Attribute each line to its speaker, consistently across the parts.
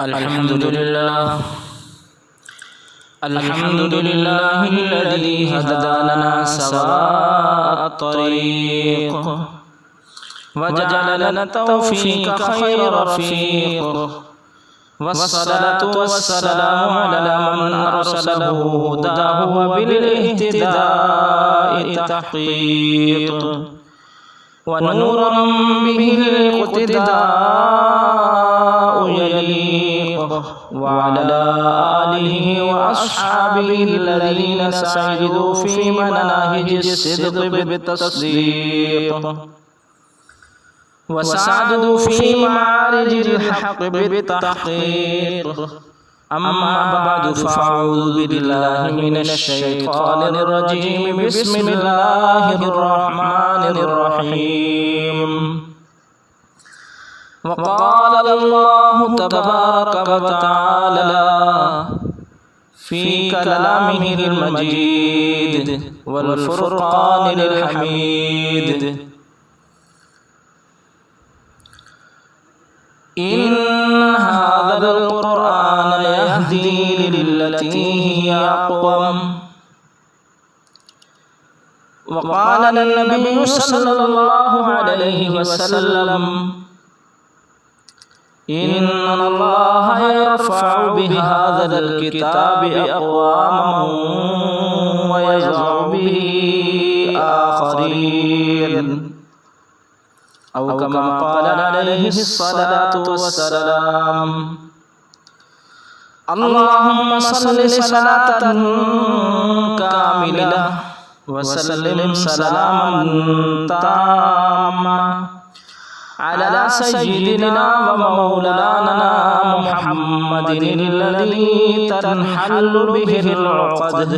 Speaker 1: الحمد لله الذي هدانا سواء الطريق وجعل لنا التوفيق خير رفيق، والصلاة والسلام على من أرسله هداه وبالاهتداء تحقيق، ونورا به الاقتداء يليق، وعلى آله وأصحابه الذين سعدوا في مناهج الصدق بالتصديق، وسعدوا في معارج الحق بالتحقيق. أما بعد، فأعوذ بالله من الشيطان الرجيم. بسم الله الرحمن الرحيم. وقال الله تبارك وتعالى في كلامه المجيد والفرقان الحميد: إن هذا القرآن يهدي للتي هي أقوم. وقال النبي صلى الله عليه وسلم: إن الله يرفع بهذا الكتاب أقواما ويضع به آخرين، أو كما قال عليه الصلاة والسلام. اللهم صل صلاة كاملة وسلم سلاما تاما على سيدنا ومولانا محمد الذي تنحل به العقد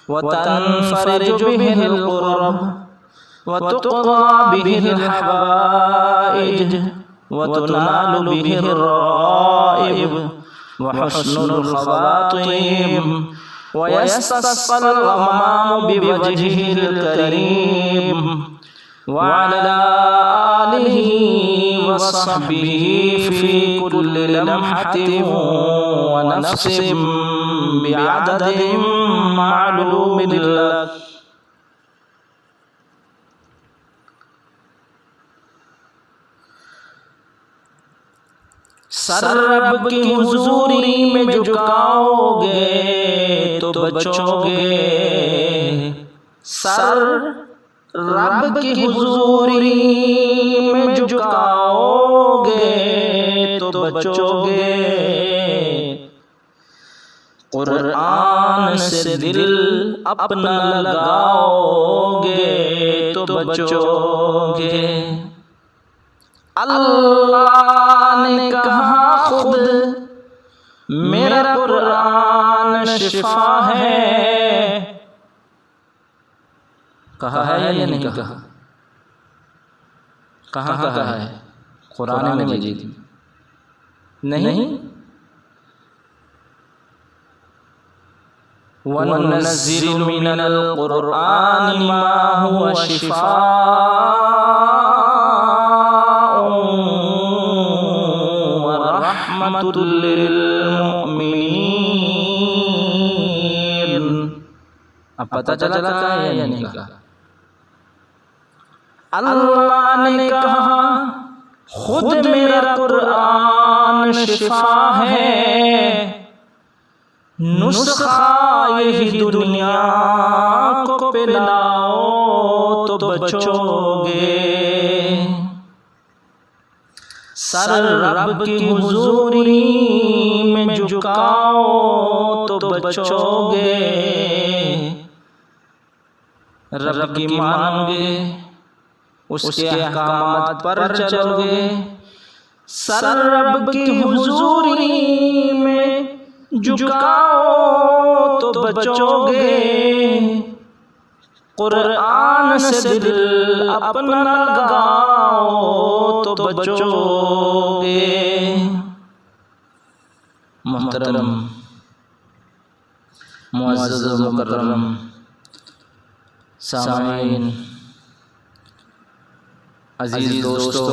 Speaker 1: وتنفرج به الكرب وتقضى به الحوائج وتنال به الرغائب وحسن الخواتيم، ويستسقى الغمام بوجهه الكريم، وعلى آله وصحبه في كل لمحة ونفس بعدد معلوم لك. سر رب کی حضوری میں جھکاؤ گے تو بچو گے، سر رب کی حضوری میں جھکاؤ گے تو بچو گے، قرآن سے دل اپنا لگاؤ گے تو بچو گے. اللہ نے کہا خود میرا قرآن شفا ہے، کہا ہے یا نہیں کہا؟ کہاں کہا ہے؟ قرآن مجید نہیں. وَنُنَزِّلُ مِنَ الْقُرْآنِ مَا هُوَ شِفَاءٌ وَرَحْمَةٌ لِّلْمُؤْمِنِينَ. اب پتہ چلا ہے یا نہیں کہا؟ اللہ نے کہا خود میرا قرآن شفا ہے، نسخہ یہی دنیا کو پلاؤ تو بچو گے، سر رب کی حضوری میں جھکاؤ تو بچو گے، رب کی مانو گے، اس کے احکامات پر چلو گے، سر رب کی حضوری میں جھکاؤ تو بچو گے، قرآن سے دل اپنا لگاؤ تو بچو گے. محترم معزز و مکرم سامعین، عزیز دوستو،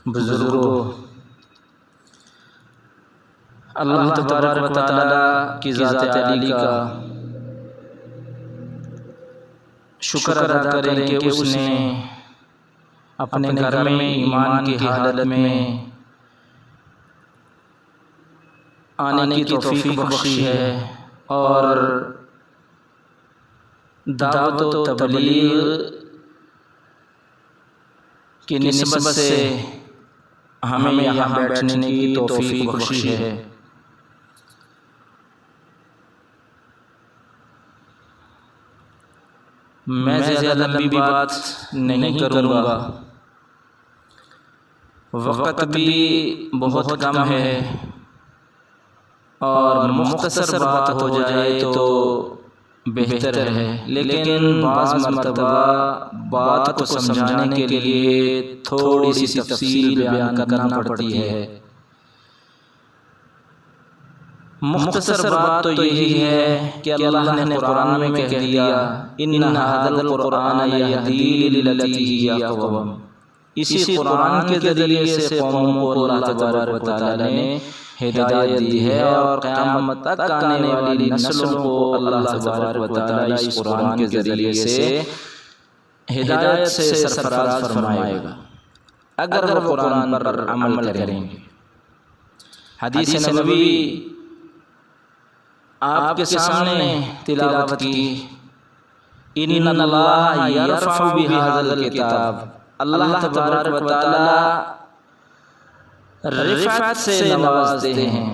Speaker 1: بزرگوں، اللہ تبارک و تعالیٰ کی ذات عالی کا شکر ادا کریں کہ اس نے اپنے گھر میں ایمان کی حالت میں آنے کی توفیق بخشی ہے اور دعوت و تبلیغ کی نسبت سے ہمیں یہاں بیٹھنے کی توفیق بخشی ہے۔ میں زیادہ لمبی بات نہیں کروں گا، وقت بھی بہت کم ہے اور مختصر بات ہو جائے تو بہتر ہے، لیکن بعض مرتبہ بات کو سمجھانے کے لیے تھوڑی سی تفصیل بیان کرنا پڑتی ہے۔ مختصر بات تو یہی ہے کہ اللہ نے قرآن میں کہہ دیا ان ھذا القرآن یہدی للتی ہی اقوم، اسی قرآن کے ذریعے سے قوموں کو اللہ تبارک و تعالیٰ نے ہدایت دی ہے اور قیامت تک آنے والی نسلوں کو اللہ تبارک و تعالیٰ اس قرآن کے ذریعے سے ہدایت سے سرفراز فرمائے گا اگر وہ قرآن پر عمل کریں گے۔ حدیث نبوی آپ کے سامنے تلاوت کی، ان اللہ یرفع بہذا الکتاب، اللہ تبارک و تعالیٰ رفعت سے نوازتے ہیں،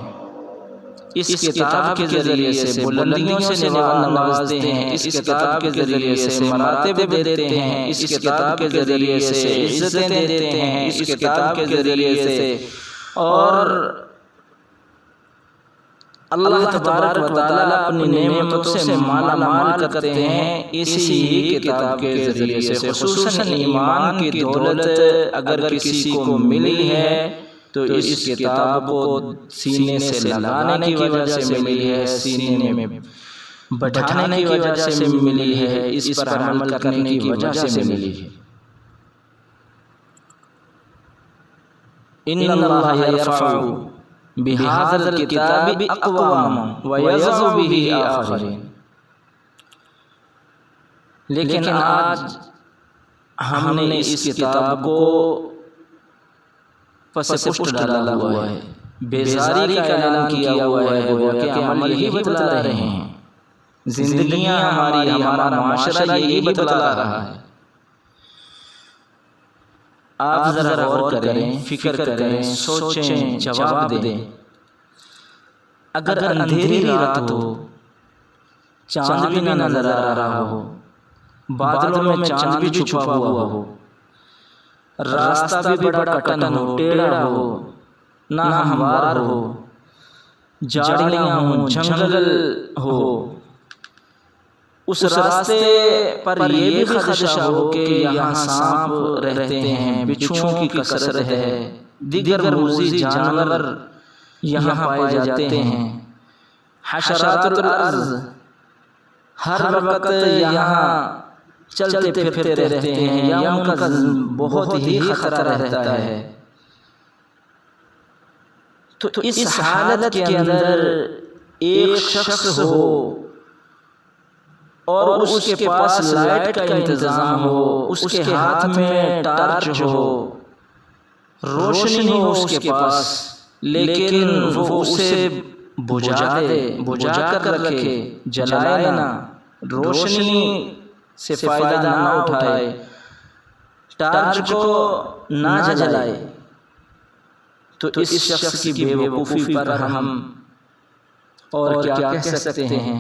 Speaker 1: اس کتاب کے ذریعے سے بلندیوں سے نوازتے ہیں، اس کتاب کے ذریعے سے مراتب دیتے ہیں، اس کتاب کے ذریعے سے عزتیں دیتے ہیں، اس کتاب کے ذریعے سے، اور اللہ تبارک و تعالیٰ اپنی نعمتوں سے مالا مال کرتے ہیں اسی کتاب کے ذریعے سے۔ خصوصاً ایمان کی دولت اگر کسی کو ملی ہے تو اس کتاب کو سینے سے لگانے کی وجہ سے ملی ہے، سینے میں بٹھانے کی وجہ سے ملی ہے، اس پر عمل کرنے کی وجہ سے ملی ہے۔ ان اللہ یرفع بہذا الکتاب اقواما ویضع بہ آخرین، لیکن آج ہم نے اس کتاب کو پس پشت ڈالا ہوا ہے، بیزاری کا اعلان کیا ہوا ہے، گویا کہ عمل یہی بتلا رہے ہیں، زندگیاں ہماری، ہمارا معاشرہ یہی بتلا رہا ہے۔ آپ ذرا غور کریں، فکر کریں، سوچیں، جواب دیں۔ اگر اندھیری رات ہو، چاند بھی نہ نظر آ رہا ہو، بادلوں میں چاند بھی چھپا ہوا ہو، راستہ بھی بڑا کٹن ہو، ٹیڑھا ہو، نہ ہموار ہو، جھاڑیاں ہوں، جنگل ہو، اس راستے پر یہ بھی خدشہ ہو کہ یہاں سانپ رہتے ہیں، بچھوؤں کی کثرت ہے، دیگر موذی جانور یہاں پائے جاتے ہیں، حشرات الارض ہر وقت یہاں چلتے پھرتے رہتے ہیں یا ان کا بہت ہی خطرہ رہتا ہے۔ تو اس حالت کے اندر ایک شخص ہو اور اس کے پاس لائٹ کا انتظام ہو، اس کے ہاتھ میں ٹارچ ہو، روشنی ہو اس کے پاس، لیکن وہ اسے بجھا کر رکھے، جلائے نہ، روشنی سے فائدہ نہ اٹھائے، ٹارچ کو نہ جلائے، تو اس شخص کی بے وقوفی پر ہم اور کیا کہہ سکتے ہیں؟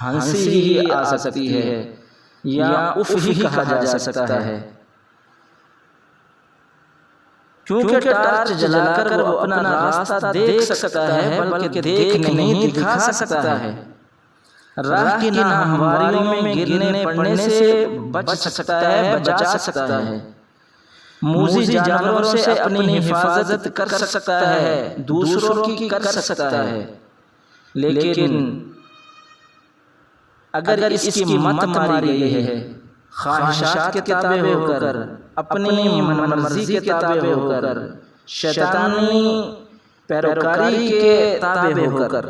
Speaker 1: ہنسی ہی آ سکتی ہے یا اف ہی کہا جا سکتا ہے، کیونکہ ٹارچ جلا کر وہ اپنا راستہ دیکھ سکتا ہے بلکہ دیکھ نہیں دکھا سکتا ہے، راہ کی ناہمواریوں میں گرنے پڑنے سے بچ سکتا ہے، بچا سکتا ہے، موذی جانوروں سے اپنی حفاظت کر سکتا ہے، دوسروں کی کر سکتا ہے، لیکن اگر اس کی مت ماری گئی ہے، خواہشات کے تابع ہو کر، اپنی من مرضی کے تابع ہو کر، شیطانی پیروکاری کے تابع ہو کر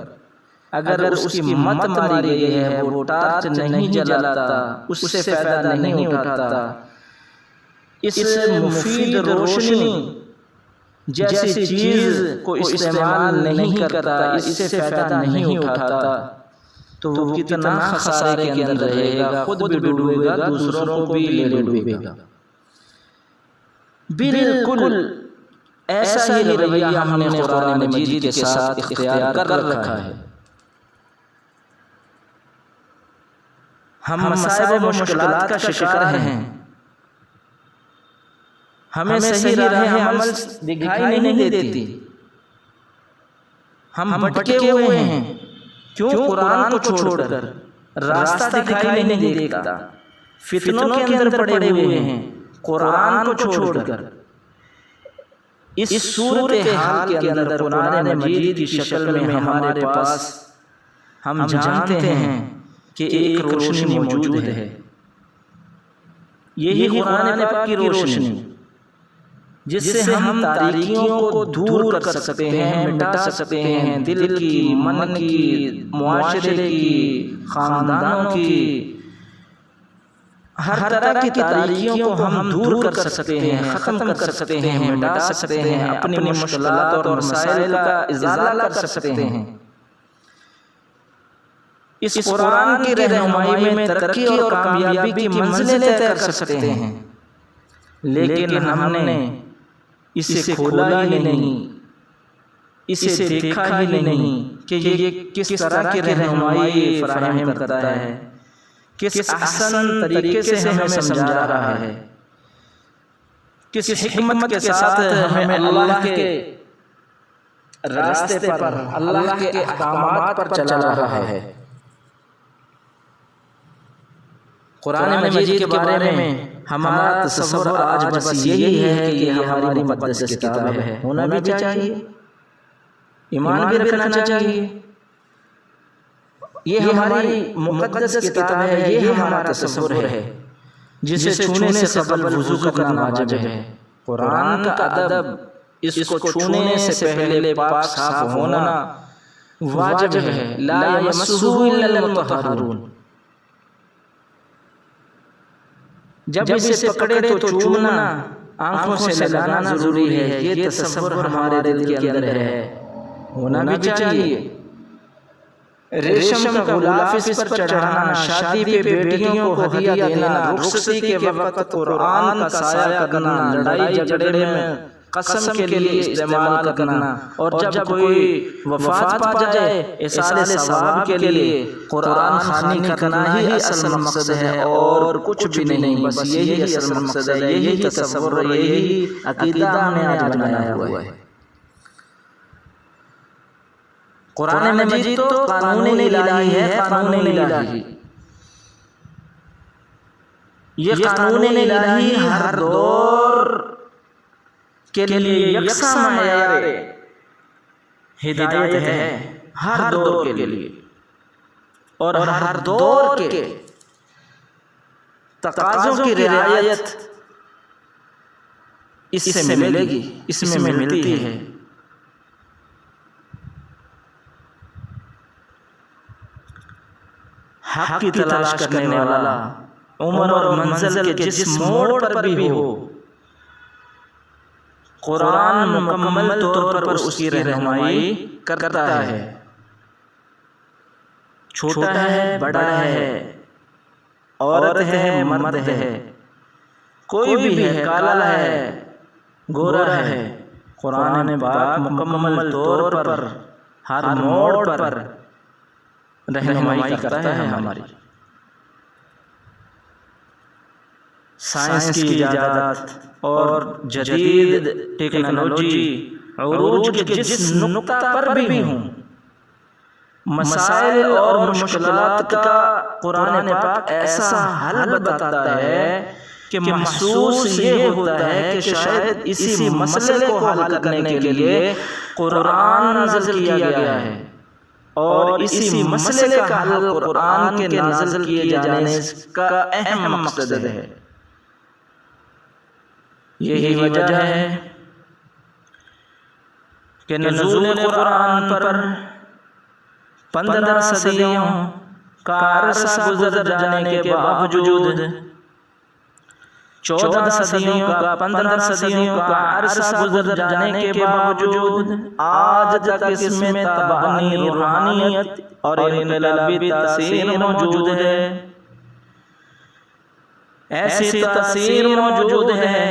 Speaker 1: اگر اس کی مت ماری گئی ہے، وہ ٹارچ نہیں جلاتا، اس سے فائدہ نہیں اٹھاتا، اس مفید روشنی جیسی چیز کو استعمال نہیں کرتا، اس سے فائدہ نہیں اٹھاتا، تو وہ کتنا خسارے کے اندر رہے گا، خود بھی ڈوبے گا، دوسروں کو بھی لے ڈوبے گا۔ بالکل ایسا ہی رویہ ہم نے قرآن مجید کے ساتھ اختیار کر رکھا ہے۔ ہم مصائب و مشکلات کا شکار ہیں، ہمیں صحیح راہ عمل دکھائی نہیں دیتی، ہم بھٹکے ہوئے ہیں، کیوں؟ قرآن کو چھوڑ کر راستہ دکھائی نہیں دیتا، فتنوں کے اندر پڑے ہوئے ہیں، قرآن کو چھوڑ کر۔ اس صورتحال کے اندر قرآن مجید کی شکل میں ہمارے پاس ہم جانتے ہیں کہ ایک روشنی موجود ہے، یہی قرآن پاک کی روشنی، جس سے ہم تاریکیوں کو دور کر سکتے ہیں، مٹا سکتے ہیں، دل کی، من کی، معاشرے کی، خاندانوں کی، ہر طرح کی تاریکیوں کو ہم دور کر سکتے ہیں، ختم کر سکتے ہیں، مٹا سکتے ہیں، اپنی مشکلات اور مسائل کا ازالہ کر سکتے ہیں۔ اس قرآن کی رہنمائی میں ترقی اور کامیابی کی منزلیں طے کر سکتے ہیں، لیکن ہم نے اسے کھولا ہی نہیں، اسے دیکھا ہی نہیں کہ یہ کس طرح کی رہنمائی فراہم کرتا ہے، کس احسن طریقے سے ہمیں سمجھا رہا ہے، کس حکمت کے ساتھ ہمیں اللہ کے راستے پر، اللہ کے احکامات پر چلا رہا ہے۔ قرآن مجید کے بارے میں ہمارا تصور آج بس یہی ہے کہ یہ ہماری مقدس کتاب ہے، ہونا بھی چاہیے، ایمان بھی رکھنا چاہیے، یہ ہماری مقدس کتاب ہے، یہ ہمارا تصور ہے، جسے چھونے سے قبل وضو کرنا واجب ہے۔ قرآن کا ادب، اس کو چھونے سے پہلے پاک صاف ہونا واجب ہے، لا یمسہ الا المطہرون۔ جب اسے پکڑے تو چومنا، آنکھوں سے لگانا ضروری ہے، یہ تصور ہمارے دل کے اندر ہے، ہونا بھی چاہیے۔ ریشم کا غلاف اس پر چڑھانا، شادی پہ بیٹیوں کو ہدیہ دینا، رخصتی کے وقت قرآن کا سایہ کرنا، لڑائی جھگڑے میں قسم کے لیے استعمال کرنا، اور جب کوئی وفات پا جائے ایصال ثواب کے لیے قرآن خوانی کرنا ہی اصل مقصد ہے، اور کچھ بھی نہیں، بس یہی اصل مقصد ہے، یہی تصور، یہی عقیدہ ہم نے آج بنایا ہوا ہے۔ قرآن مجید تو قانون الہی ہے، قانون الہی، یہ قانون الہی ہر دور کے لیے یکساں معیار ہدایت ہے، ہر دور کے لیے، اور ہر دور کے تقاضوں کی رعایت اس سے ملے گی، اس میں ملتی ہے۔ حق کی تلاش کرنے والا عمر اور منزل کے جس موڑ پر بھی ہو، قرآن مکمل طور پر اس کی رہنمائی کرتا ہے، چھوٹا ہے، بڑا ہے، عورت ہے، مرد ہے، کوئی بھی ہے، کالا ہے، گورا ہے، قرآن پاک مکمل طور پر ہر موڑ پر رہنمائی کرتا ہے ہماری۔ سائنس کی ایجادات اور جدید ٹیکنالوجی عروج کے جس نقطہ پر بھی ہوں، مسائل اور مشکلات کا قرآن پاک ایسا حل بتاتا ہے کہ محسوس یہ ہوتا ہے کہ شاید اسی مسئلے کو حل کرنے کے لیے قرآن نازل کیا گیا ہے، اور اسی مسئلے کا حل قرآن کے نازل کیے جانے کا اہم مقصد ہے۔ یہی وجہ ہے کہ نزول قرآن پر 15 صدیوں کا عرصہ گزر جانے کے باوجود 14 صدیوں کا 15 صدیوں کا عرصہ گزر جانے کے باوجود آج تک اس میں تبانی روحانیت اور انقلابی تاثیر موجود ہے. ایسی تاثیر موجود ہے،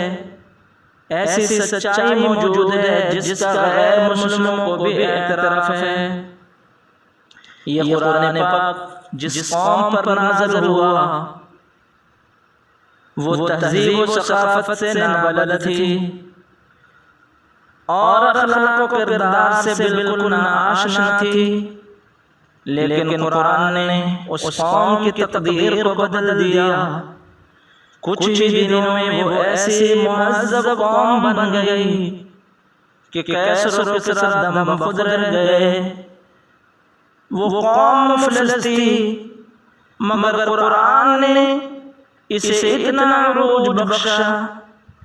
Speaker 1: ایسی سچائی موجود ہے جس کا غیر مسلموں کو بھی اعتراف ہے. یہ قرآن پاک جس قوم پر نازل ہوا وہ تہذیب و ثقافت سے نابلد تھی اور اخلاق و کردار سے بالکل ناآشنا تھی، لیکن قرآن نے اس قوم کی تقدیر کو بدل دیا. کچھ ہی دنوں میں وہ ایسی مہذب قوم بن گئی کہ کیسر و کسریٰ دم خود رہ گئے. وہ قوم مفلس تھی، مگر قرآن نے اسے اتنا عروج بخشا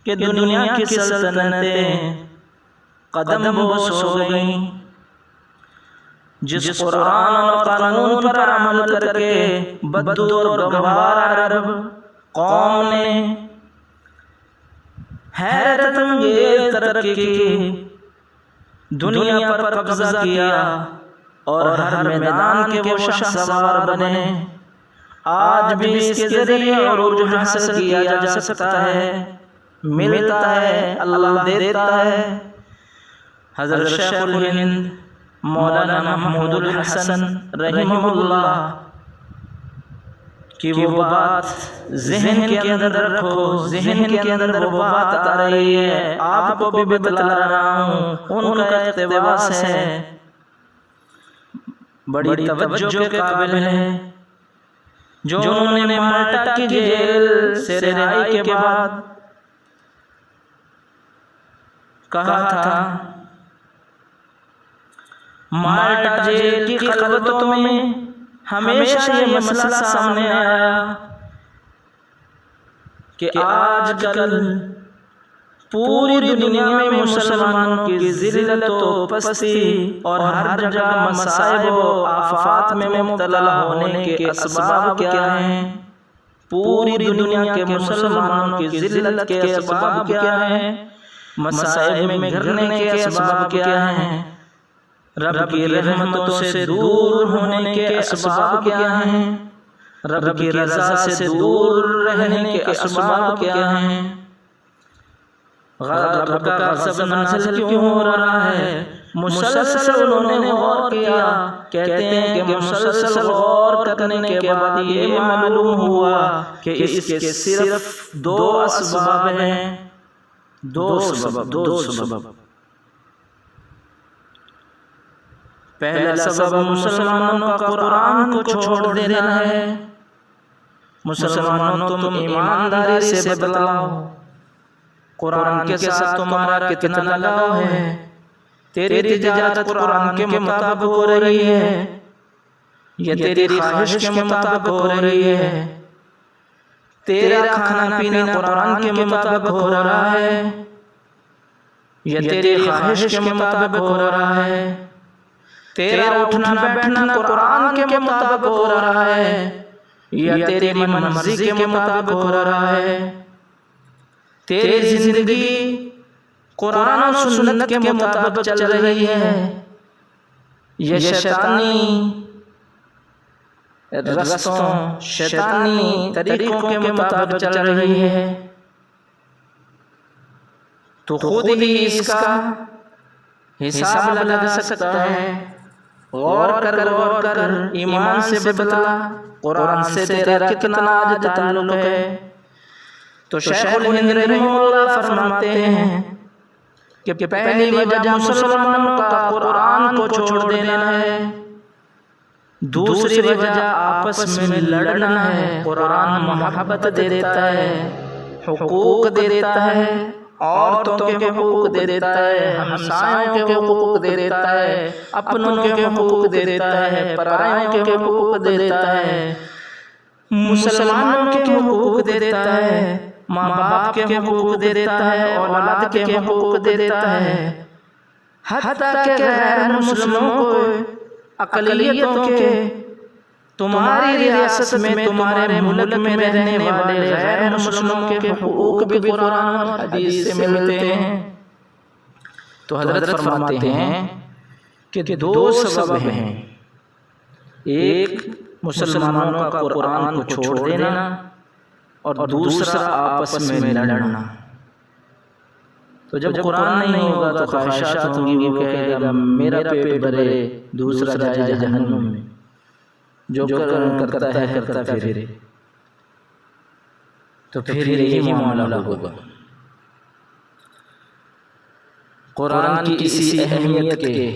Speaker 1: کہ دنیا کی سلطنتیں قدم بوس ہو گئیں. جس قرآن اور قانون پر عمل کر کے بدو اور گوار عرب قوم نے حیرت انگیز ترقی کی، دنیا پر قبضہ کیا اور ہر میدان کے وہ شہسوار بنے. آج بھی اس کے ذریعے عروج حاصل کیا جا سکتا ہے، ملتا ہے، اللہ دیتا ہے. حضرت شیخ الہند مولانا محمود الحسن رحمہ اللہ کی وہ بات ذہن کے اندر رکھو، ذہن کے اندر وہ بات آ رہی ہے، آپ کو بھی بتلا رہا ہوں. ان کا اقتباس ہے، بڑی توجہ کے قابل ہے، جو انہوں نے مالٹا کی جیل سے رہائی کے بعد کہا تھا. مالٹا جیل کی خلوتوں میں ہمیشہ یہ مسئلہ سامنے آیا کہ آج کل پوری دنیا میں مسلمانوں کی ذلت و پستی اور ہر جگہ مصائب و آفات میں مبتلا ہونے کے اسباب کیا ہیں؟ پوری دنیا کے مسلمانوں کی ذلت کے اسباب کیا ہیں؟ مصائب میں گھرنے کے اسباب کیا ہیں؟ رب کی رحمتوں سے دور ہونے کے اسباب کیا ہیں؟ رب کی رضا سے دور رہنے کے اسباب کیا ہیں؟ رب کا غضب نازل کیوں ہو رہا ہے؟ مسلسل انہوں نے غور کیا. کہتے ہیں کہ مسلسل غور کرنے کے بعد یہ معلوم ہوا کہ اس کے صرف 2 اسباب ہیں. 2 سبب. پہلا سبب مسلمانوں کا قرآن کو چھوڑ دینا ہے. مسلمانوں تم ایمانداری سے بتلاؤ، قرآن کے ساتھ تمہارا کتنا لگاؤ ہے؟ تیری تجارت قرآن کے مطابق ہو رہی ہے یا تیری خواہش کے مطابق ہو رہی ہے؟ تیرا کھانا پینا قرآن کے مطابق ہو رہا ہے یا تیری خواہش کے مطابق ہو رہا ہے؟ تیرا اٹھنا بیٹھنا قرآن کے مطابق ہو رہا ہے یا تیری من مرضی کے مطابق ہو رہا ہے؟ تیری زندگی قرآن و سنت کے مطابق چل رہی ہے یا شیطانی رستوں، شیطانی طریقوں کے مطابق چل رہی ہے؟ تو خود ہی اس کا حساب لگا سکتا ہے. غور کر ایمان سے بتلا، قرآن سے تیرا کتنا آج تعلق ہے. تو شیخ الہند رحمہ اللہ فرماتے ہیں کہ پہلی وجہ مسلمانوں کا قرآن کو چھوڑ دینا ہے. دوسری وجہ آپس میں لڑنا ہے. قرآن محبت دیتا ہے، حقوق دیتا ہے، عورتوں کے حقوق دیتا ہے، ہمسایوں کے حقوق دیتا ہے، اپنوں کے حقوق دیتا ہے، پرائیوں کے حقوق دیتا ہے، مسلمانوں کے حقوق دیتا ہے، ماں باپ کے حقوق دیتا ہے، اولاد کے حقوق دیتا ہے، حتیٰ کہ غیر مسلموں کو، اقلیتوں کے، تمہاری ریاست میں، تمہارے ملک میں رہنے والے غیر مسلموں کے حقوق بھی قرآن اور حدیث سے ملتے ہیں۔ تو حضرت فرماتے ہیں کہ دو سبب ہیں، ایک مسلمانوں کا قرآن کو چھوڑ دینا اور دوسرا آپس میں لڑنا۔ تو جب قرآن نہیں ہوگا تو خواہشات ہوں گی، وہ کہے گا میرا پیٹ بھرے، دوسرا جائے جہنم میں، جو کرتا ہے کرتا پھرے۔ تو پھر یہی معاملہ ہوگا۔ قرآن کی اسی اہمیت کے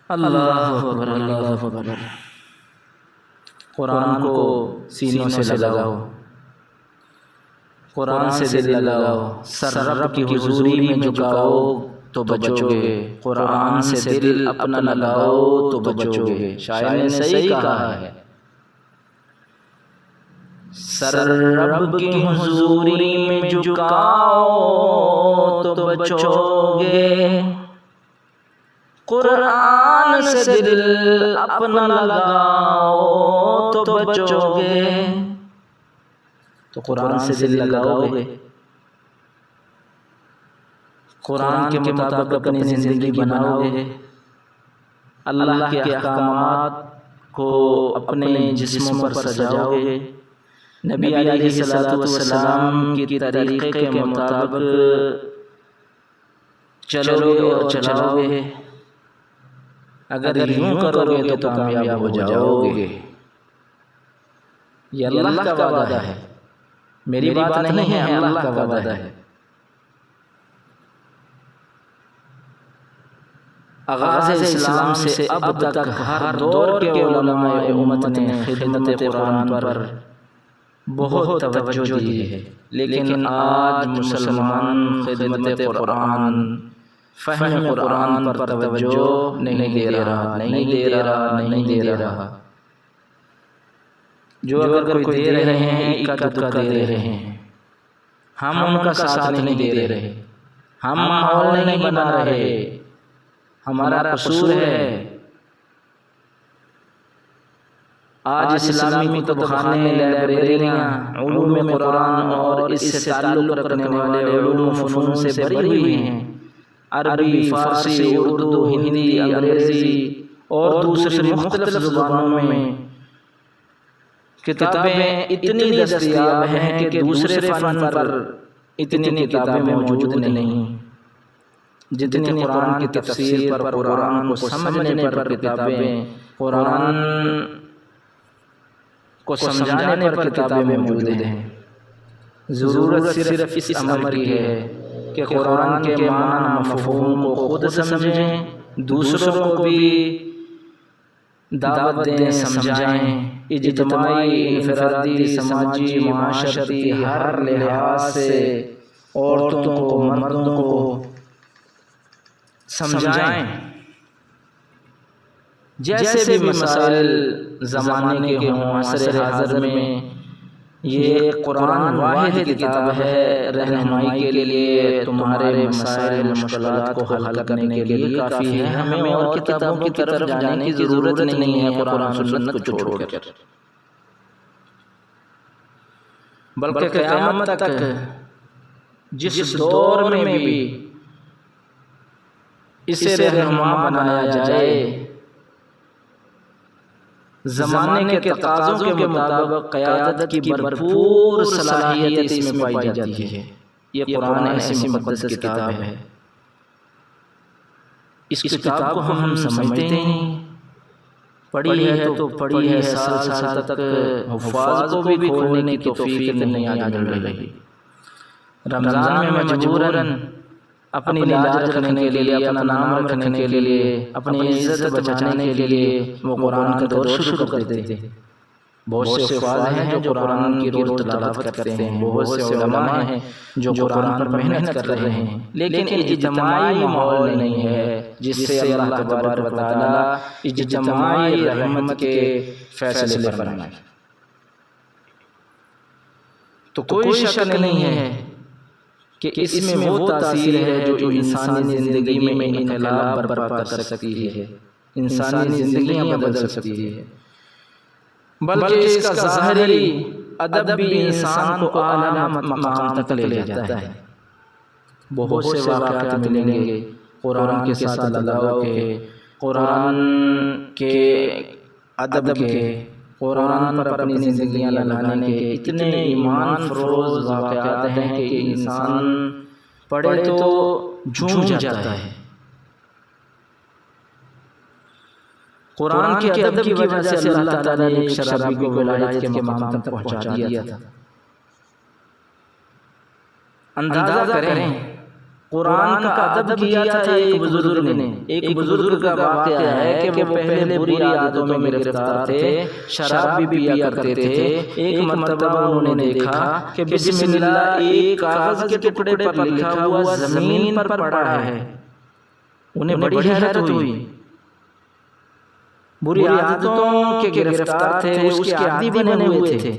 Speaker 1: اللہ اکبر اللہ اکبر، قرآن کو سینوں سے لگاؤ، قرآن سے دل لگاؤ، سر رب کی حضوری میں جھکاؤ تو بچو گے، قرآن سے دل اپنا لگاؤ تو بچو گے۔ شاعر نے صحیح کہا ہے، سر رب کی حضوری میں جھکاؤ تو بچو گے، قرآن سے دل اپنا لگاؤ تو بچو گے۔ تو قرآن سے دل لگاؤ گے، قرآن کے مطابق اپنی زندگی بناؤ گے، اللہ کے احکامات کو اپنے جسموں پر سجاؤ گے، نبی علیہ السلام کی طریقے کے مطابق چلو گے اور چلاؤ گے۔ اگر یوں کرو گے تو کامیاب ہو جاؤ گے۔ یہ اللہ کا وعدہ ہے، میری بات نہیں ہے، اللہ کا وعدہ ہے۔ آغاز اسلام سے اب تک ہر دور کے علماء امت نے خدمت قرآن پر بہت توجہ دی ہے، لیکن آج مسلمان خدمت قرآن، فہم قرآن پر توجہ نہیں دے رہا۔ جو اگر کوئی دے رہے ہیں اکا دکا دے رہے ہیں، ہم ان کا ساتھ نہیں دے رہے، ہم ماحول نہیں بنا رہے، ہمارا قصور ہے۔ آج اسلامی کتب خانے، لائبریریاں علوم قرآن اور اس سے تعلق رکھنے والے علوم و فنون سے بھری ہوئی ہیں۔ عربی، فارسی، اردو، ہندی، انگریزی اور دوسری مختلف زبانوں میں کتابیں اتنی دستیاب ہیں کہ دوسرے فن پر اتنی کتابیں موجود نہیں، جتنی قرآن کی تفسیر پر، قرآن کو سمجھنے پر کتابیں، قرآن کو سمجھانے پر کتابیں موجود ہیں۔ ضرورت صرف اس امر کی ہے کہ قرآن کے معنی مفہوم کو خود سمجھیں، دوسروں کو بھی دعوت دیں، سمجھائیں۔ اجتماعی، انفرادی، سماجی، معاشرتی ہر لحاظ سے عورتوں کو، مردوں کو سمجھائیں۔ جیسے بھی مسائل زمانے کے ہوں، عصر حاضر میں یہ قرآن واحد کتاب ہے رہنمائی کے لیے، تمہارے مسائل مشکلات کو حل کرنے کے لیے کافی ہے۔ ہمیں اور کتابوں کی طرف جانے کی ضرورت نہیں ہے قرآن و سنت کو چھوڑ کر، بلکہ قیامت تک جس دور میں بھی اسے رہنما بنایا جائے، زمانے کے تقاضوں کے مطابق قیادت کی بھرپور صلاحیت اس میں پائی جاتی ہے۔ یہ قرآن ایسی مقدس کتاب ہے، اس کتاب کو ہم سمجھتے نہیں، پڑھی ہے تو پڑھی ہے، سال سال تک حفاظ کو بھی کھولنے کی توفیق نہیں آج مل رہی۔ رمضان میں مجبوراً اپنی لاج رکھنے کے لیے، اپنا نام رکھنے کے لیے، اپنی عزت بچانے کے لیے وہ قرآن کا دور شروع کر دیتے ہیں۔ بہت سے حفاظ ہیں جو قرآن کی روز تلاوت کرتے ہیں، بہت سے علماء ہیں جو قرآن پر محنت کر رہے ہیں، لیکن اجتماعی ماحول نہیں ہے جس سے اللہ تبارک و تعالیٰ اجتماعی رحمت کے فیصلے فرمائے۔ تو کوئی شک نہیں ہے کہ اس میں وہ تاثیر ہے جو انسانی زندگی میں انقلاب برپا کر سکتی ہے، انسانی زندگیاں بدل سکتی ہے، بلکہ اس کا ظاہری ادب بھی انسان کو اعلیٰ مقام تک لے جاتا ہے۔ بہت سے واقعات ملیں گے قرآن کے ساتھ لگاؤ کے، قرآن کے ادب کے، قرآن پر اپنی زندگیاں لگانے کے اتنے ایمان فروز واقعات ہیں کہ انسان پڑھے تو جھوم جاتا ہے۔ قرآن کے ادب کی وجہ سے اللہ تعالیٰ نے ایک شرابی کو ولایت کے مقام تک پہنچا دیا تھا۔ اندازہ کریں قرآن کا ادب کیا تھا ایک بزرگ نے۔ ایک بزرگ کا واقعہ ہے کہ وہ پہلے بری عادتوں میں گرفتار تھے، شراب بھی پیا کرتے تھے۔ ایک مرتبہ انہوں نے دیکھا کہ بسم اللہ ایک کاغذ کے ٹکڑے پر لکھا ہوا زمین پر پڑا ہے۔ انہیں بڑی حیرت ہوئی۔ بری عادتوں کے گرفتار تھے، اس کے عادی بنے ہوئے تھے،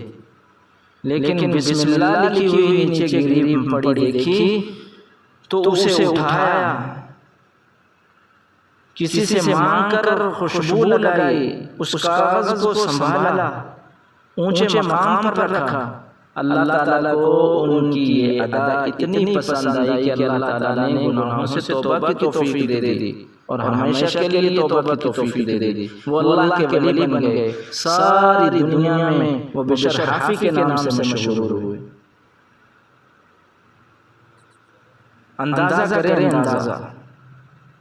Speaker 1: لیکن بسم اللہ لکھی ہوئی نیچے گری پڑی دیکھی تو اسے اٹھایا، کسی سے مانگ کر خوشبو لگائی، اس کاغذ کو سنبھالا، اونچے مقام پر رکھا۔ اللہ تعالیٰ کو ان کی یہ ادا اتنی پسند آئی کہ اللہ تعالیٰ نے گناہوں سے توبہ کی توفیق دے دی اور ہمیشہ کے لیے توبہ کی توفیق دے دی۔ وہ اللہ کے ولی بن گئے، ساری دنیا میں وہ بشر حافی کے نام سے مشہور ہوئے۔ اندازہ کریں اندازہ،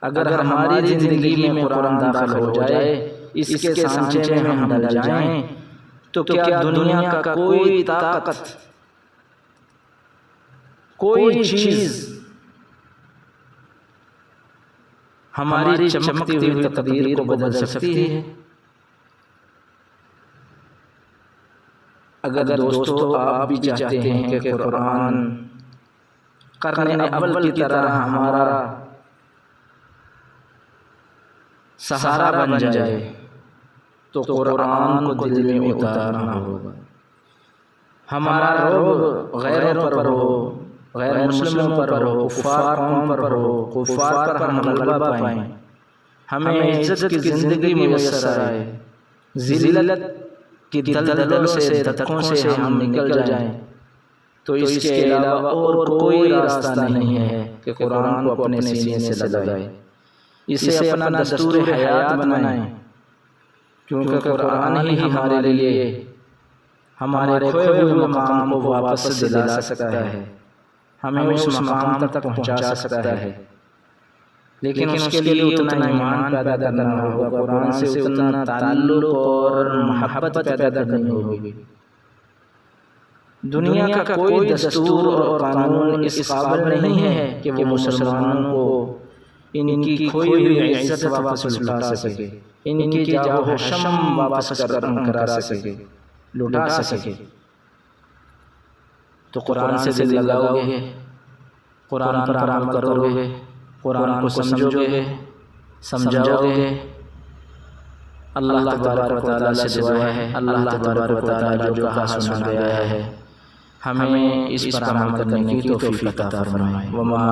Speaker 1: اگر ہماری زندگی میں قرآن داخل ہو جائے، اس کے سانچے میں ہم ڈل جائیں، تو کیا دنیا کا کوئی طاقت، کوئی چیز ہماری چمکتی ہوئی تقدیر کو بدل سکتی ہے؟ اگر دوستو آپ بھی چاہتے ہیں کہ قرآن قرن اول کی طرح ہمارا سہارا بن جائے تو قرآن کو دل میں اتارنا ہوگا۔ ہمارا رعب غیروں پر ہو، غیر مسلموں پر ہو، کفار قوم پر ہو، کفار پر ہم غلبہ پائیں، ہمیں عزت کی زندگی میسر آئے، ذلت کی دلدلوں سے، دھکوں سے ہم نکل جائیں، تو اس کے علاوہ اور کوئی راستہ نہیں ہے کہ قرآن کو اپنے سینے سے لگائے، اسے اپنا دستور حیات بنائیں، کیونکہ قرآن ہی ہمارے لیے ہمارے کھوئے ہوئے مقام کو واپس دلا سکتا ہے، ہمیں اس مقام تک پہنچا سکتا ہے، لیکن اس کے لیے اتنا ایمان پیدا کرنا ہوگا، قرآن سے اتنا تعلق اور محبت پیدا کرنی ہوگی۔ دنیا کا کوئی دستور اور قانون اس قابل نہیں ہے کہ وہ مسلمانوں کو ان کی کھوئی ہوئی عزت واپس لوٹا سکے، ان کی جاہ و شم واپس کرا سکے، لوٹا سکے۔ تو قرآن سے دل لگاؤ گے، قرآن پر عمل کرو گے، قرآن کو سمجھو گے، سمجھاؤ گے۔ اللہ تبارک و تعالیٰ سے دعا ہے، اللہ تبارک و تعالیٰ جو کہا سنا گیا ہے ہمیں اس پر عمل کرنے کی توفیق عطا فرمائے۔ وما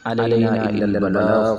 Speaker 1: علینا الا البلاغ۔